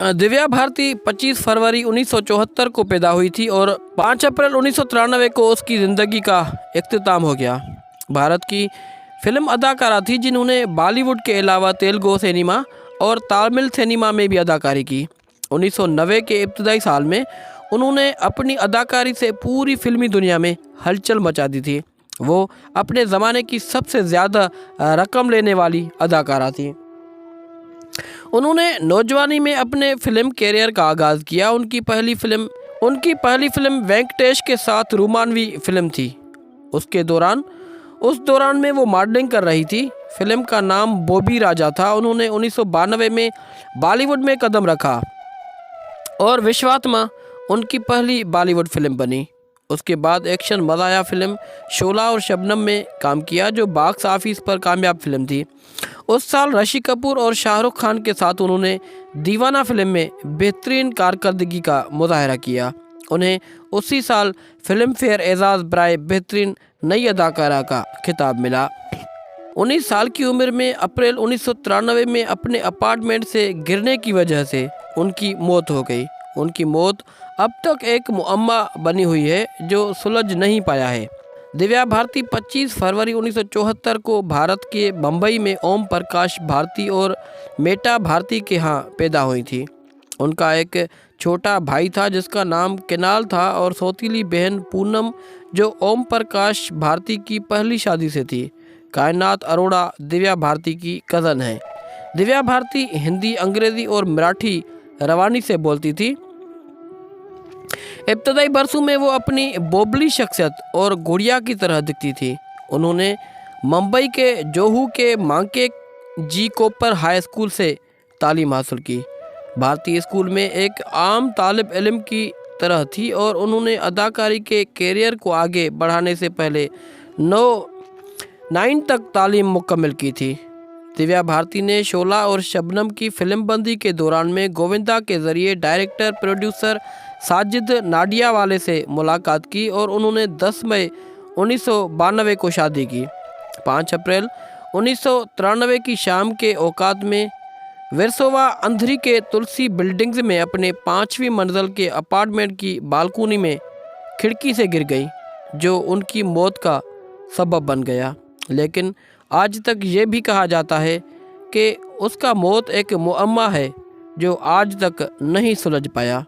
दिव्या भारती 25 फरवरी 1974 को पैदा हुई थी और 5 अप्रैल 1993 को उसकी ज़िंदगी का इख्तिताम हो गया। भारत की फिल्म अदाकारा थी जिन्होंने बॉलीवुड के अलावा तेलुगु सिनेमा और तमिल सिनेमा में भी अदाकारी की। 1990 के इब्तदाई साल में उन्होंने अपनी अदाकारी से पूरी फिल्मी दुनिया में हलचल मचा दी थी। वो अपने ज़माने की सबसे ज़्यादा रकम लेने वाली अदाकारा थी। उन्होंने नौजवानी में अपने फिल्म कैरियर का आगाज़ किया। उनकी पहली फिल्म वेंकटेश के साथ रोमानवी फिल्म थी। उस दौरान में वो मॉडलिंग कर रही थी। फिल्म का नाम बॉबी राजा था। उन्होंने 1992 में बॉलीवुड में कदम रखा और विश्वात्मा उनकी पहली बॉलीवुड फिल्म बनी। उसके बाद एक्शन मज़ाया फिल्म शोला और शबनम में काम किया, जो बॉक्स ऑफिस पर कामयाब फिल्म थी। उस साल ऋषि कपूर और शाहरुख खान के साथ उन्होंने दीवाना फिल्म में बेहतरीन कारकर्दगी का मुजाहरा किया। उन्हें उसी साल फिल्म फेयर एजाज़ बराए बेहतरीन नई अदाकारा का खिताब मिला। 19 साल की उम्र में अप्रैल 1993 में अपने अपार्टमेंट से गिरने की वजह से उनकी मौत हो गई। उनकी मौत अब तक एक मुअम्मा बनी हुई है जो सुलझ नहीं पाया है। दिव्या भारती 25 फरवरी 1974 को भारत के बम्बई में ओम प्रकाश भारती और मेटा भारती के यहाँ पैदा हुई थी। उनका एक छोटा भाई था जिसका नाम केनाल था और सौतीली बहन पूनम जो ओम प्रकाश भारती की पहली शादी से थी। कायनात अरोड़ा दिव्या भारती की कज़न है। दिव्या भारती हिंदी, अंग्रेज़ी और मराठी रवानी से बोलती थी। इब्तदाई बरसों में वो अपनी बोबली शख्सियत और गुड़िया की तरह दिखती थी। उन्होंने मुंबई के जोहू के मांके जी कोपर हाई स्कूल से तालीम हासिल की। भारतीय स्कूल में एक आम तालिब इल्म की तरह थी और उन्होंने अदाकारी के कैरियर को आगे बढ़ाने से पहले 9 तक तालीम मुकम्मल की थी। दिव्या भारती ने शोला और शबनम की फिल्मबंदी के दौरान में गोविंदा के ज़रिए डायरेक्टर प्रोड्यूसर साजिद नाडियावाले से मुलाकात की और उन्होंने 10 मई 1992 को शादी की। 5 अप्रैल 1993 की शाम के औकात में वेरसोवा अंधेरी के तुलसी बिल्डिंग्स में अपने 5वीं मंजिल के अपार्टमेंट की बालकनी में खिड़की से गिर गई, जो उनकी मौत का सबब बन गया। लेकिन आज तक ये भी कहा जाता है कि उसका मौत एक मुअम्मा है जो आज तक नहीं सुलझ पाया।